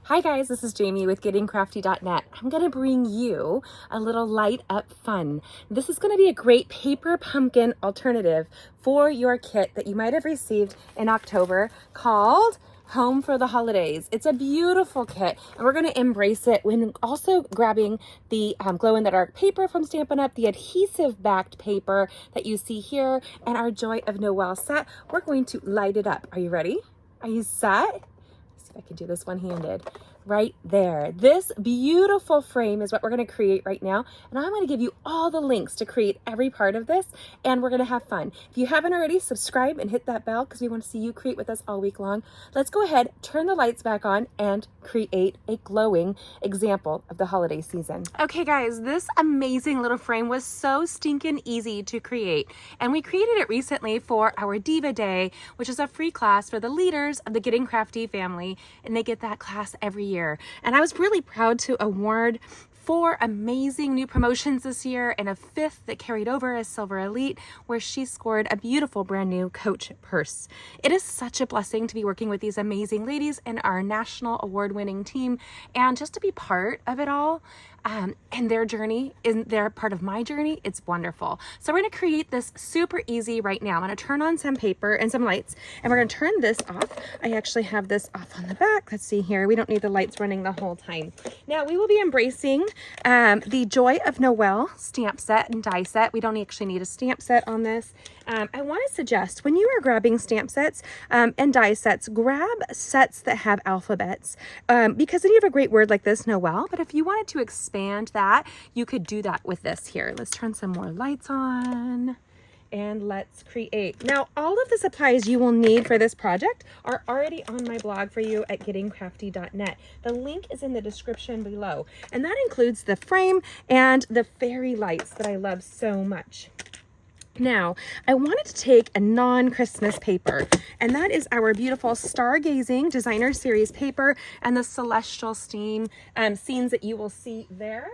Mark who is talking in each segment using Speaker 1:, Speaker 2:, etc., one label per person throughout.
Speaker 1: Hi guys, this is Jamie with gettingcrafty.net. I'm going to bring you a little light up fun. This is going to be a great paper pumpkin alternative for your kit that you might have received in October called Home for the Holidays. It's a beautiful kit and we're going to embrace it when also grabbing the glow-in-the-dark paper from Stampin' Up, the adhesive backed paper that you see here, and our Joy of Noel set. We're going to light it up. Are you ready? Are you set? See if I can do this one-handed. Right there. This beautiful frame is what we're going to create right now, and I'm going to give you all the links to create every part of this, and we're going to have fun. If you haven't already, subscribe and hit that bell because we want to see you create with us all week long. Let's go ahead, turn the lights back on, and create a glowing example of the holiday season. Okay guys, this amazing little frame was so stinking easy to create, and we created it recently for our Diva Day, which is a free class for the leaders of the Getting Crafty family, and they get that class every year. And I was really proud to award 4 amazing new promotions this year and a 5th that carried over as Silver Elite, where she scored a beautiful brand new Coach purse. It is such a blessing to be working with these amazing ladies and our national award-winning team, and just to be part of it all and their journey, and they're part of my journey. It's wonderful. So we're going to create this super easy right now. I'm going to turn on some paper and some lights, and we're going to turn this off. I actually have this off on the back. Let's see here. We don't need the lights running the whole time. Now we will be embracing the Joy of Noel stamp set and die set. We don't actually need a stamp set on this. I want to suggest when you are grabbing stamp sets and die sets, grab sets that have alphabets, because then you have a great word like this, Noel. But if you wanted to expand that, you could do that with this here. Let's turn some more lights on and let's create. Now, all of the supplies you will need for this project are already on my blog for you at gettingcrafty.net. The link is in the description below, and that includes the frame and the fairy lights that I love so much. Now, I wanted to take a non-Christmas paper, and that is our beautiful Stargazing Designer Series paper, and the celestial scenes that you will see there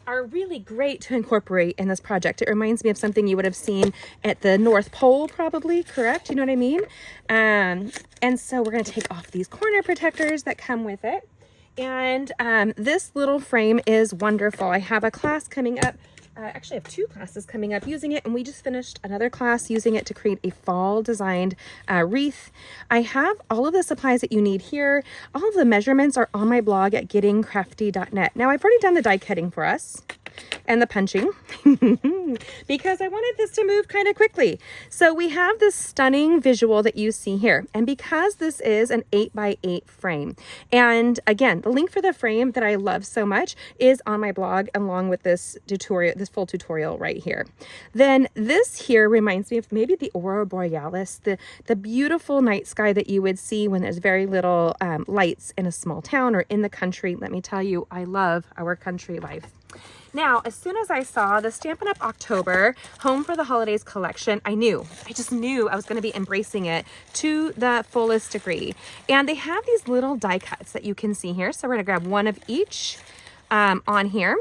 Speaker 1: are really great to incorporate in this project. It reminds me of something you would have seen at the North Pole, probably, correct? You know what I mean? And so we're going to take off these corner protectors that come with it. And this little frame is wonderful. I have a class coming up. Actually, I have 2 classes coming up using it, and we just finished another class using it to create a fall designed wreath. I have all of the supplies that you need here. All of the measurements are on my blog at gettingcrafty.net. Now, I've already done the die cutting for us and the punching because I wanted this to move kind of quickly. So we have this stunning visual that you see here, and because this is an 8x8 frame, and again, the link for the frame that I love so much is on my blog along with this tutorial, this full tutorial right here. Then this here reminds me of maybe the Aurora Borealis, the beautiful night sky that you would see when there's very little lights in a small town or in the country. Let me tell you, I love our country life. Now, as soon as I saw the Stampin' Up! October Home for the Holidays collection, I just knew I was going to be embracing it to the fullest degree. And they have these little die cuts that you can see here. So we're going to grab one of each on here.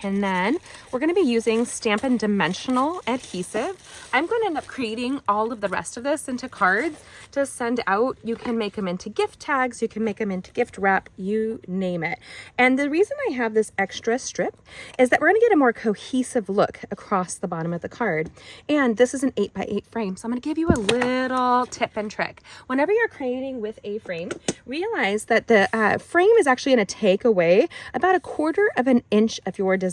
Speaker 1: And then we're going to be using Stampin' Dimensional adhesive. I'm going to end up creating all of the rest of this into cards to send out. You can make them into gift tags, you can make them into gift wrap, you name it. And the reason I have this extra strip is that we're going to get a more cohesive look across the bottom of the card. And this is an 8x8 frame, so I'm going to give you a little tip and trick. Whenever you're creating with a frame, realize that the frame is actually going to take away about 1/4 of an inch of your design.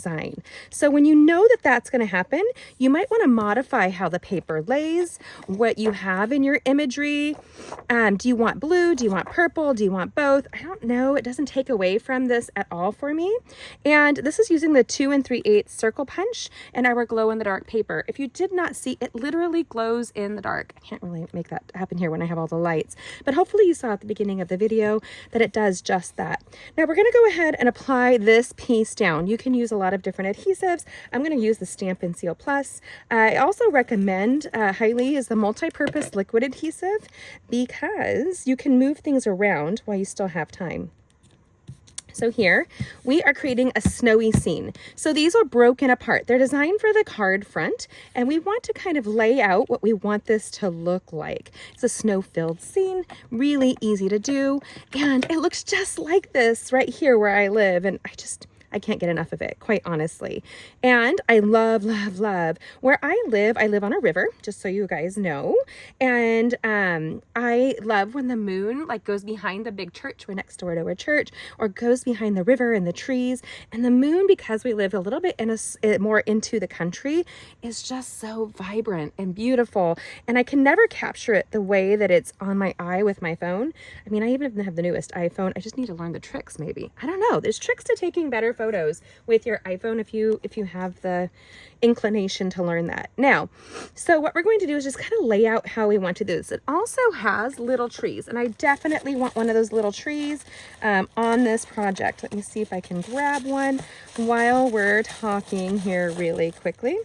Speaker 1: So when you know that that's going to happen, you might want to modify how the paper lays, what you have in your imagery. Do you want blue? Do you want purple? Do you want both? I don't know. It doesn't take away from this at all for me. And this is using the 2 3/8 circle punch and our glow-in-the-dark paper. If you did not see, it literally glows in the dark. I can't really make that happen here when I have all the lights, but hopefully you saw at the beginning of the video that it does just that. Now we're going to go ahead and apply this piece down. You can use a lot of different adhesives. I'm going to use the Stampin' Seal Plus. I also recommend highly is the multi-purpose liquid adhesive because you can move things around while you still have time. So here we are creating a snowy scene. So these are broken apart. They're designed for the card front, and we want to kind of lay out what we want this to look like. It's a snow-filled scene, really easy to do, and it looks just like this right here where I live, and I can't get enough of it, quite honestly. And I love, love, love where I live on a river, just so you guys know. And I love when the moon like goes behind the big church. We're next door to a church, or goes behind the river and the trees. And the moon, because we live a little bit in more into the country, is just so vibrant and beautiful. And I can never capture it the way that it's on my eye with my phone. I mean, I even have the newest iPhone. I just need to learn the tricks, maybe. I don't know. There's tricks to taking better photos with your iPhone if you have the inclination to learn that. Now, so what we're going to do is just kind of lay out how we want to do this. It also has little trees, and I definitely want one of those little trees on this project. Let me see if I can grab one while we're talking here really quickly.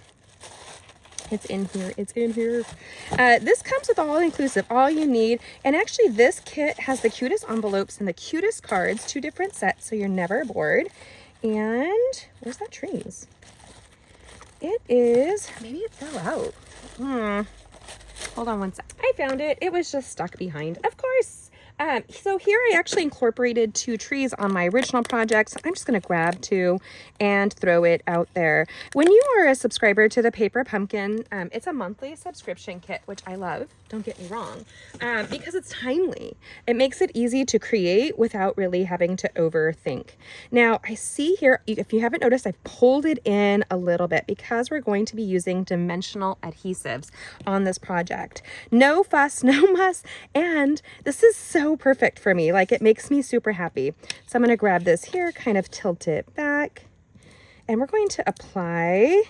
Speaker 1: It's in here. It's in here. This comes with all inclusive, all you need. And actually this kit has the cutest envelopes and the cutest cards, 2 different sets, so you're never bored. And where's that trees? It is, maybe it fell out. Hold on one sec. I found it. It was just stuck behind, of course. So here I actually incorporated 2 trees on my original project. So I'm just going to grab 2 and throw it out there. When you are a subscriber to the Paper Pumpkin, it's a monthly subscription kit, which I love. Don't get me wrong, because it's timely. It makes it easy to create without really having to overthink. Now I see here, if you haven't noticed, I've pulled it in a little bit because we're going to be using dimensional adhesives on this project. No fuss, no muss, and this is so perfect for me. Like, it makes me super happy. So I'm going to grab this here, kind of tilt it back, and we're going to apply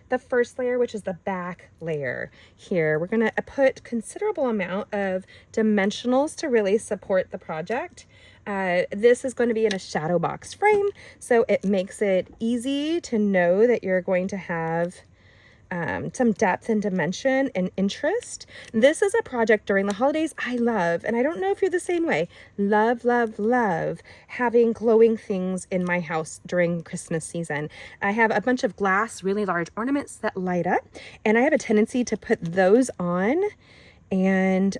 Speaker 1: the first layer, which is the back layer here. We're going to put considerable amount of dimensionals to really support the project. This is going to be in a shadow box frame, so it makes it easy to know that you're going to have some depth and dimension and interest. This is a project during the holidays I love, and I don't know if you're the same way. Love, love, love having glowing things in my house during Christmas season. I have a bunch of glass, really large ornaments that light up, and I have a tendency to put those on, and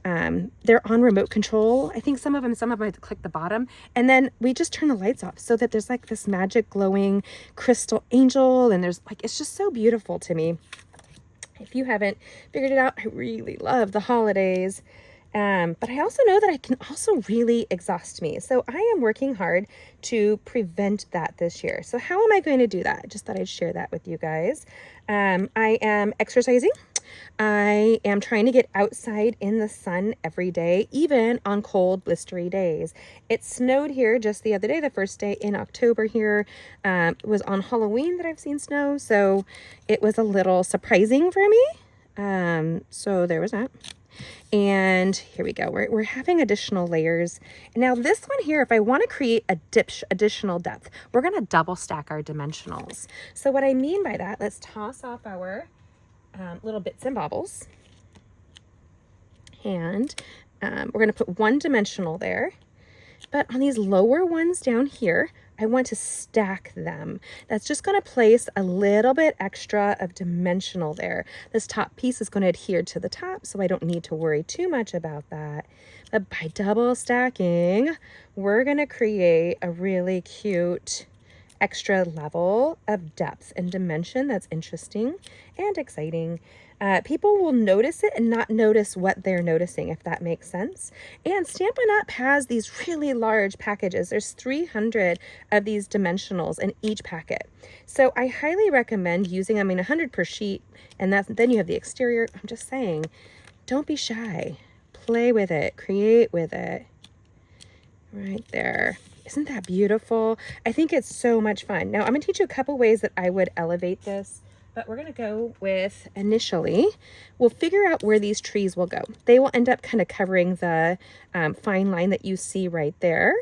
Speaker 1: they're on remote control. I think some of them I have to click the bottom, and then we just turn the lights off so that there's like this magic glowing crystal angel, and there's like, it's just so beautiful to me. If you haven't figured it out, I really love the holidays. But I also know that it can also really exhaust me. So I am working hard to prevent that this year. So how am I going to do that? I just thought I'd share that with you guys. I am exercising. I am trying to get outside in the sun every day, even on cold, blistery days. It snowed here just the other day, the first day in October here. It was on Halloween that I've seen snow, so it was a little surprising for me. So there was that. And here we go. We're having additional layers. Now this one here, if I want to create additional depth, we're going to double stack our dimensionals. So what I mean by that, let's toss off our little bits and bobbles. And we're going to put 1 dimensional there. But on these lower ones down here, I want to stack them. That's just going to place a little bit extra of dimensional there. This top piece is going to adhere to the top, so I don't need to worry too much about that. But by double stacking, we're going to create a really cute extra level of depth and dimension that's interesting and exciting. People will notice it and not notice what they're noticing, if that makes sense. And Stampin' Up! Has these really large packages. There's 300 of these dimensionals in each packet. So I highly recommend using, 100 per sheet, and then you have the exterior. I'm just saying, don't be shy. Play with it, create with it. Right there. Isn't that beautiful? I think it's so much fun. Now I'm gonna teach you a couple ways that I would elevate this, but we're gonna go with, initially, we'll figure out where these trees will go. They will end up kind of covering the fine line that you see right there.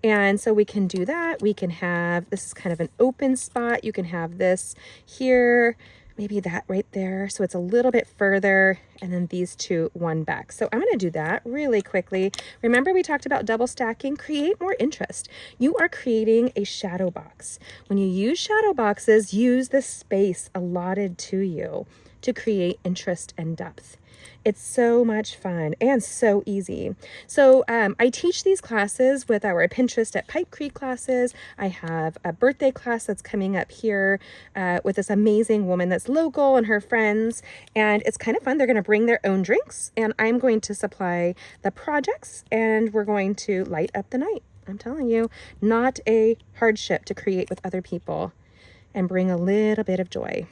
Speaker 1: And so we can do that. We can have, this is kind of an open spot. You can have this here maybe that right there. So it's a little bit further, and then these two, one back. So I'm going to do that really quickly. Remember we talked about double stacking? Create more interest. You are creating a shadow box. When you use shadow boxes, use the space allotted to you to create interest and depth. It's so much fun and so easy. So I teach these classes with our Pinterest at Pipe Creek classes. I have a birthday class that's coming up here with this amazing woman that's local and her friends. And it's kind of fun. They're going to bring their own drinks, and I'm going to supply the projects, and we're going to light up the night. I'm telling you, not a hardship to create with other people and bring a little bit of joy.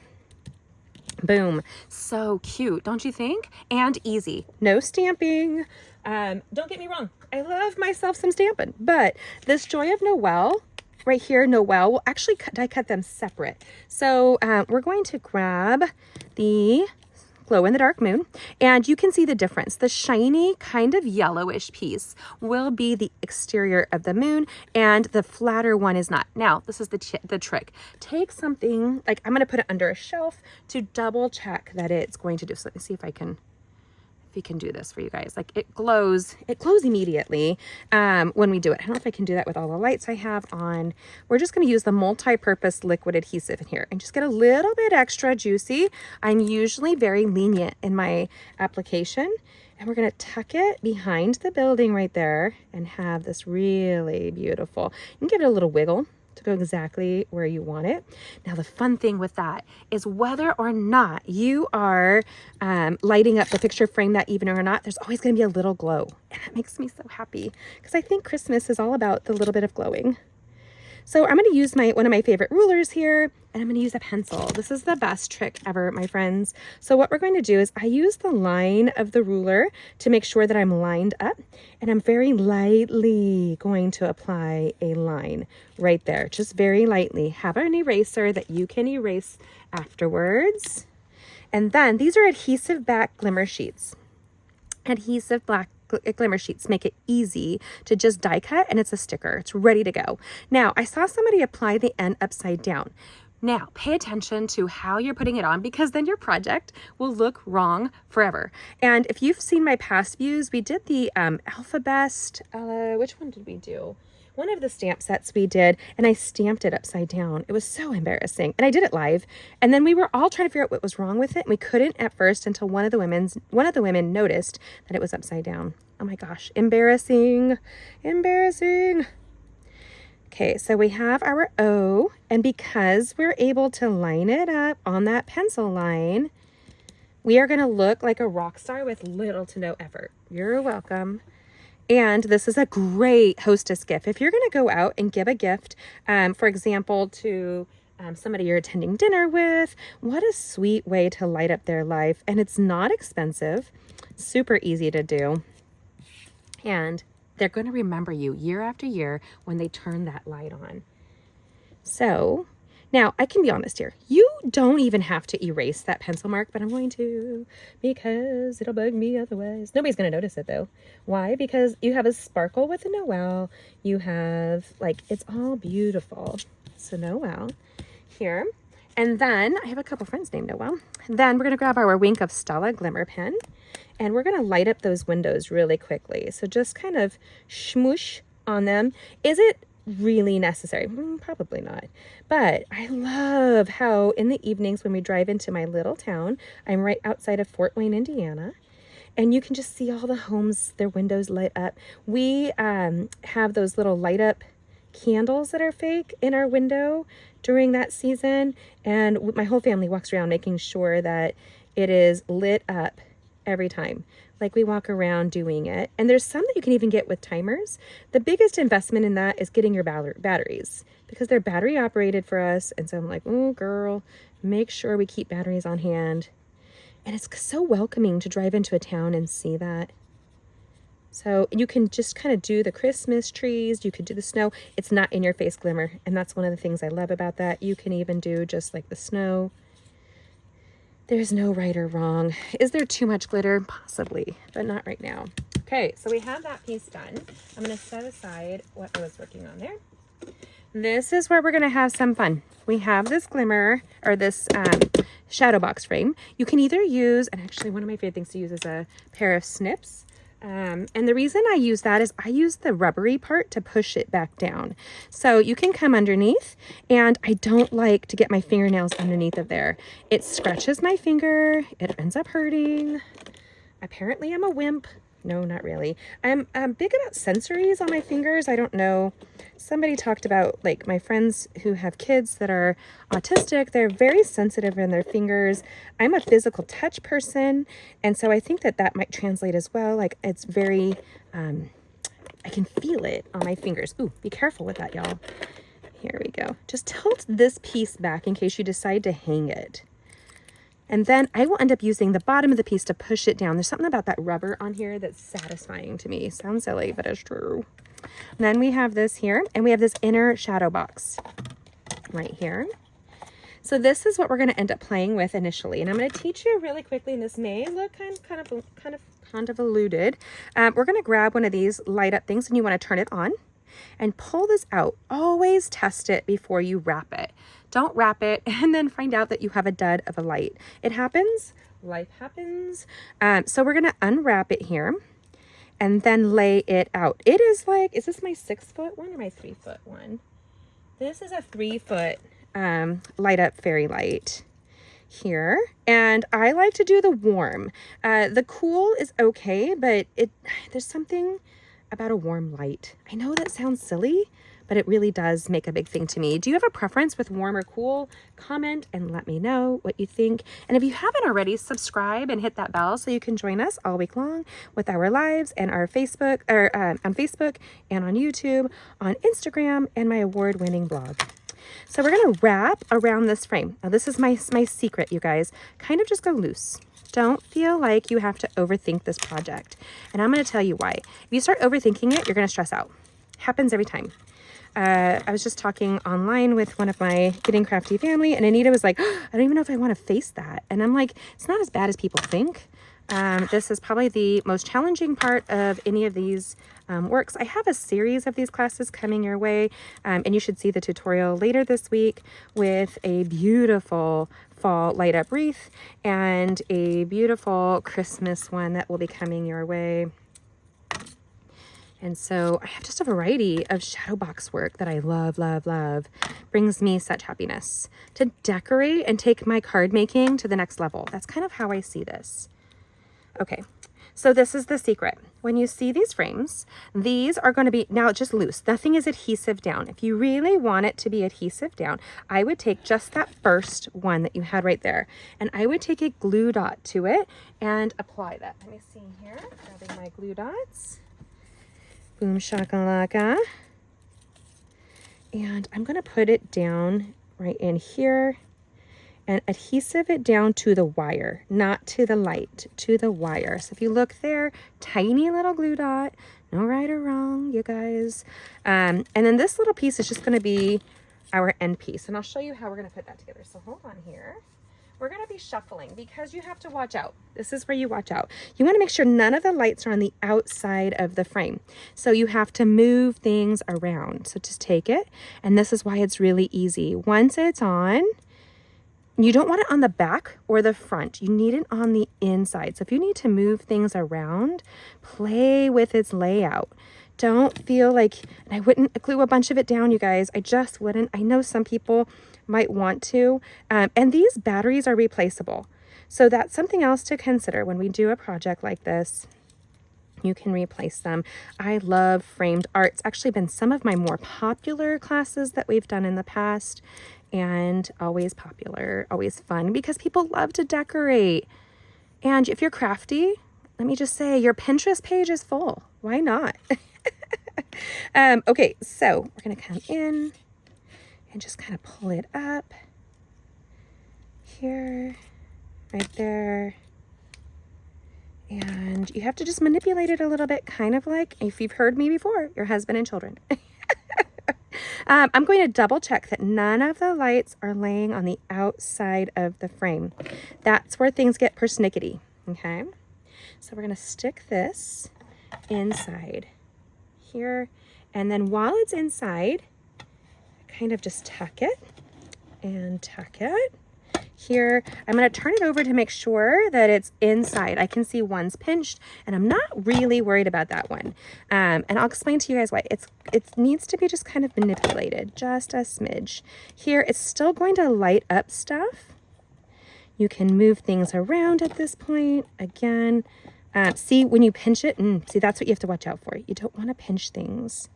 Speaker 1: Boom. So cute, don't you think? And easy. No stamping. Don't get me wrong. I love myself some stamping, but this Joy of Noel right here, Noel, will actually die cut them separate. So we're going to grab the glow in the dark moon, and you can see the difference. The shiny kind of yellowish piece will be the exterior of the moon, and the flatter one is not. Now, this is the trick. Take something, like I'm going to put it under a shelf to double check that it's going to do. So let me see if we can do this for you guys. Like it glows immediately when we do it. I don't know if I can do that with all the lights I have on. We're just going to use the multi-purpose liquid adhesive in here and just get a little bit extra juicy. I'm usually very lenient in my application, and we're going to tuck it behind the building right there and have this really beautiful. You can give it a little wiggle to go exactly where you want it. Now, the fun thing with that is whether or not you are lighting up the picture frame that evening or not, there's always going to be a little glow. And that makes me so happy because I think Christmas is all about the little bit of glowing. So I'm going to use one of my favorite rulers here, and I'm going to use a pencil. This is the best trick ever, my friends. So what we're going to do is I use the line of the ruler to make sure that I'm lined up, and I'm very lightly going to apply a line right there, just very lightly. Have an eraser that you can erase afterwards. And then these are adhesive back glimmer sheets. Adhesive black glimmer sheets make it easy to just die cut, and it's a sticker. It's ready to go. Now, I saw somebody apply the end upside down. Now, pay attention to how you're putting it on, because then your project will look wrong forever. And if you've seen my past views, we did the Alphabest, which one did we do? One of the stamp sets we did, and I stamped it upside down. It was so embarrassing. And I did it live. And then we were all trying to figure out what was wrong with it. And we couldn't at first until one of the women noticed that it was upside down. Oh my gosh, embarrassing, embarrassing. Okay, so we have our O, and because we're able to line it up on that pencil line, we are gonna look like a rock star with little to no effort. You're welcome. And this is a great hostess gift. If you're going to go out and give a gift, for example, to somebody you're attending dinner with, what a sweet way to light up their life. And it's not expensive, super easy to do. And they're going to remember you year after year when they turn that light on. So now I can be honest here. You don't even have to erase that pencil mark, but I'm going to because it'll bug me otherwise. Nobody's going to notice it though. Why? Because you have a sparkle with the Noel. You have it's all beautiful. So Noel here. And then I have a couple friends named Noel. Then we're going to grab our Wink of Stella glimmer pen, and we're going to light up those windows really quickly. So just kind of smoosh on them. Is it really necessary? Probably not. But I love how in the evenings when we drive into my little town, I'm right outside of Fort Wayne, Indiana, and you can just see all the homes, their windows light up. We have those little light up candles that are fake in our window during that season, and my whole family walks around making sure that it is lit up every time. Like we walk around doing it. And there's some that you can even get with timers. The biggest investment in that is getting your batteries, because they're battery operated for us. And so I'm like, oh girl, make sure we keep batteries on hand. And it's so welcoming to drive into a town and see that. So you can just kind of do the Christmas trees. You could do the snow. It's not in your face glimmer. And that's one of the things I love about that. You can even do just like the snow. There's no right or wrong. Is there too much glitter? Possibly, but not right now. Okay, so we have that piece done. I'm going to set aside what I was working on there. This is where we're going to have some fun. We have this glimmer, or this shadow box frame. You can either use, and actually one of my favorite things to use is a pair of snips. And the reason I use that is I use the rubbery part to push it back down. So you can come underneath, and I don't like to get my fingernails underneath of there. It scratches my finger. It ends up hurting. Apparently I'm a wimp. No, not really. I'm big about sensories on my fingers. I don't know. Somebody talked about, like, my friends who have kids that are autistic. They're very sensitive in their fingers. I'm a physical touch person. And so I think that that might translate as well. Like, it's very, I can feel it on my fingers. Ooh, be careful with that, y'all. Here we go. Just tilt this piece back in case you decide to hang it. And then I will end up using the bottom of the piece to push it down. There's something about that rubber on here that's satisfying to me. Sounds silly, but it's true. And then we have this here, and we have this inner shadow box right here. So this is what we're going to end up playing with initially. And I'm going to teach you really quickly, and this may look kind of convoluted. We're going to grab one of these light up things, and you want to turn it on and pull this out. Always test it before you wrap it. Don't wrap it and then find out that you have a dud of a light. It happens. Life happens. So we're going to unwrap it here and then lay it out. It is like, is this my 6-foot one or my 3-foot one? This is a 3-foot light up fairy light here. And I like to do the warm. The cool is okay, but there's something about a warm light. I know that sounds silly, but it really does make a big thing to me. Do you have a preference with warm or cool? Comment and let me know what you think. And if you haven't already, subscribe and hit that bell so you can join us all week long with our lives and our Facebook, or on Facebook and on YouTube, on Instagram, and my award-winning blog. So we're gonna wrap around this frame. Now this is my secret, you guys. Kind of just go loose. Don't feel like you have to overthink this project. And I'm going to tell you why. If you start overthinking it, you're going to stress out. Happens every time. I was just talking online with one of my Getting Crafty family, and Anita was like, oh, I don't even know if I want to face that. And I'm like, it's not as bad as people think. This is probably the most challenging part of any of these works. I have a series of these classes coming your way, and you should see the tutorial later this week with a beautiful fall light up wreath and a beautiful Christmas one that will be coming your way. And so I have just a variety of shadow box work that I love, love, love. Brings me such happiness to decorate and take my card making to the next level. That's kind of how I see this. Okay, so this is the secret. When you see these frames, these are going to be, now just loose. Nothing is adhesive down. If you really want it to be adhesive down, I would take just that first one that you had right there, and I would take a glue dot to it and apply that. Let me see here, grabbing my glue dots. Boom shakalaka. And I'm going to put it down right in here and adhesive it down to the wire, not to the light, to the wire. So if you look there, tiny little glue dot, no right or wrong, you guys. And then this little piece is just going to be our end piece. And I'll show you how we're going to put that together. So hold on here. We're going to be shuffling because you have to watch out. This is where you watch out. You want to make sure none of the lights are on the outside of the frame. So you have to move things around. So just take it. And this is why it's really easy. Once it's on, you don't want it on the back or the front. You need it on the inside. So if you need to move things around, play with its layout. Don't feel like, and I wouldn't glue a bunch of it down, you guys. I just wouldn't. I know some people might want to. And these batteries are replaceable. So that's something else to consider when we do a project like this. You can replace them. I love framed art. It's actually been some of my more popular classes that we've done in the past, and always popular, always fun, because people love to decorate. And if you're crafty, let me just say your Pinterest page is full. Why not? Okay, so we're gonna come in and just kind of pull it up here, right there. And you have to just manipulate it a little bit, kind of like, if you've heard me before, your husband and children. I'm going to double check that none of the lights are laying on the outside of the frame. That's where things get persnickety, okay? So we're going to stick this inside here. And then while it's inside, kind of just tuck it and tuck it. here. I'm going to turn it over to make sure that it's inside. I can see one's pinched, and I'm not really worried about that one. And I'll explain to you guys why. It needs to be just kind of manipulated, just a smidge. Here, it's still going to light up stuff. You can move things around at this point. Again, see when you pinch it, see, that's what you have to watch out for. You don't want to pinch things.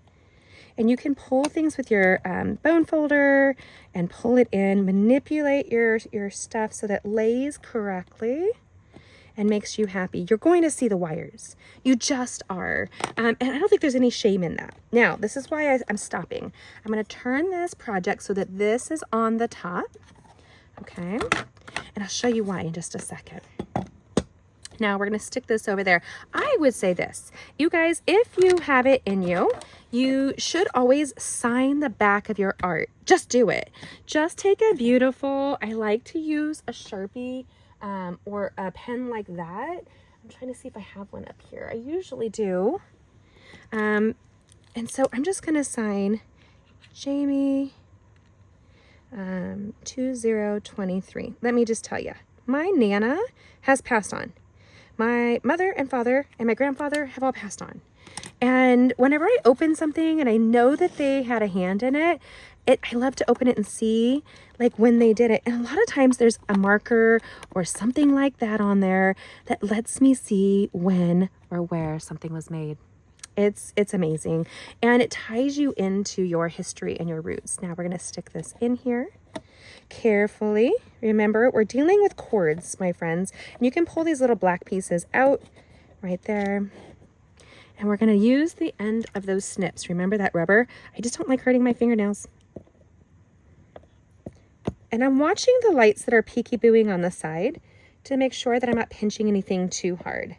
Speaker 1: And you can pull things with your bone folder and pull it in, manipulate your stuff so that it lays correctly and makes you happy. You're going to see the wires. You just are. And I don't think there's any shame in that. Now, this is why I'm stopping. I'm going to turn this project so that this is on the top. Okay. And I'll show you why in just a second. Now we're going to stick this over there. I would say this, you guys, if you have it in you, you should always sign the back of your art. Just do it. Just take a beautiful, I like to use a Sharpie or a pen like that. I'm trying to see if I have one up here. I usually do. And so I'm just going to sign Jamie 2023. Let me just tell you, my Nana has passed on. My mother and father and my grandfather have all passed on. And whenever I open something and I know that they had a hand in it, I love to open it and see like when they did it. And a lot of times there's a marker or something like that on there that lets me see when or where something was made. It's amazing. And it ties you into your history and your roots. Now we're going to stick this in here carefully. Remember, we're dealing with cords, my friends. And you can pull these little black pieces out right there. And we're going to use the end of those snips. Remember that rubber? I just don't like hurting my fingernails. And I'm watching the lights that are peeky-booing on the side to make sure that I'm not pinching anything too hard.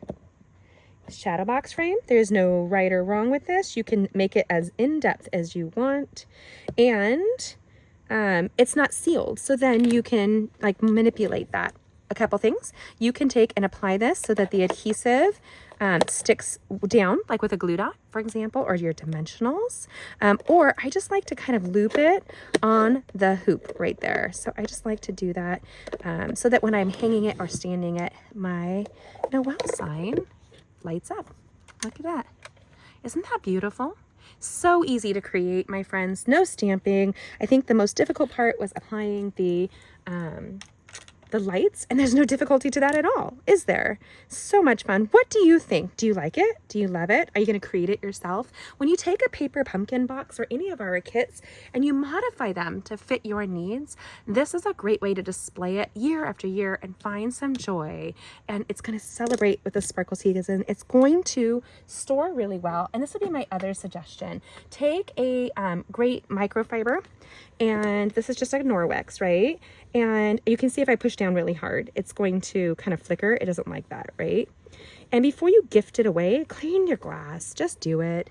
Speaker 1: Shadow box frame, there's no right or wrong with this. You can make it as in-depth as you want, and it's not sealed, so then you can like manipulate that. A couple things, you can take and apply this so that the adhesive sticks down, like with a glue dot, for example, or your dimensionals, or I just like to kind of loop it on the hoop right there. So I just like to do that so that when I'm hanging it or standing it, my Noel sign lights up. Look at that. Isn't that beautiful? So easy to create, my friends. No stamping. I think the most difficult part was applying the lights, and there's no difficulty to that at all, is there? So much fun. What do you think? Do you like it? Do you love it? Are you going to create it yourself? When you take a paper pumpkin box or any of our kits and you modify them to fit your needs, this is a great way to display it year after year and find some joy. And it's going to celebrate with the sparkle season. It's going to store really well. And this would be my other suggestion. Take a great microfiber, and this is just a Norwex, right? And you can see if I push down really hard, it's going to kind of flicker. It doesn't like that, right? And before you gift it away, clean your glass. Just do it.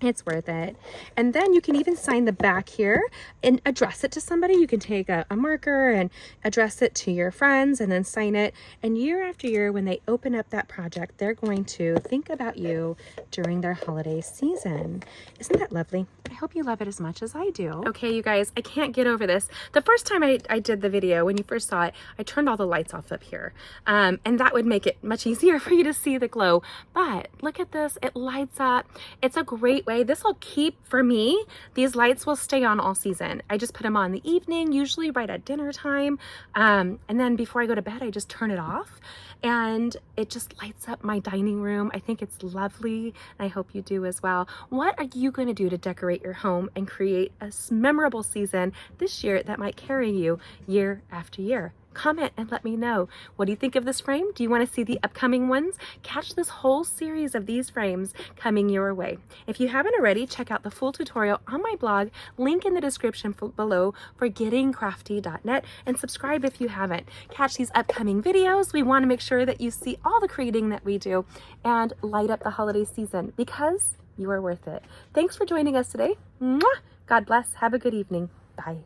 Speaker 1: It's worth it. And then you can even sign the back here and address it to somebody. You can take a marker and address it to your friends and then sign it. And year after year, when they open up that project, they're going to think about you during their holiday season. Isn't that lovely? I hope you love it as much as I do. Okay, you guys, I can't get over this. The first time I did the video, when you first saw it, I turned all the lights off up here. And that would make it much easier for you to see the glow. But look at this, it lights up. It's a great way. This will keep, for me, these lights will stay on all season. I just put them on in the evening, usually right at dinner time. And then before I go to bed, I just turn it off. And it just lights up my dining room. I think it's lovely. And I hope you do as well. What are you going to do to decorate your home and create a memorable season this year that might carry you year after year? Comment and let me know. What do you think of this frame? Do you want to see the upcoming ones? Catch this whole series of these frames coming your way. If you haven't already, check out the full tutorial on my blog, link in the description below for gettingcrafty.net, and subscribe if you haven't. Catch these upcoming videos. We want to make sure that you see all the creating that we do and light up the holiday season because you are worth it. Thanks for joining us today. Mwah! God bless. Have a good evening. Bye.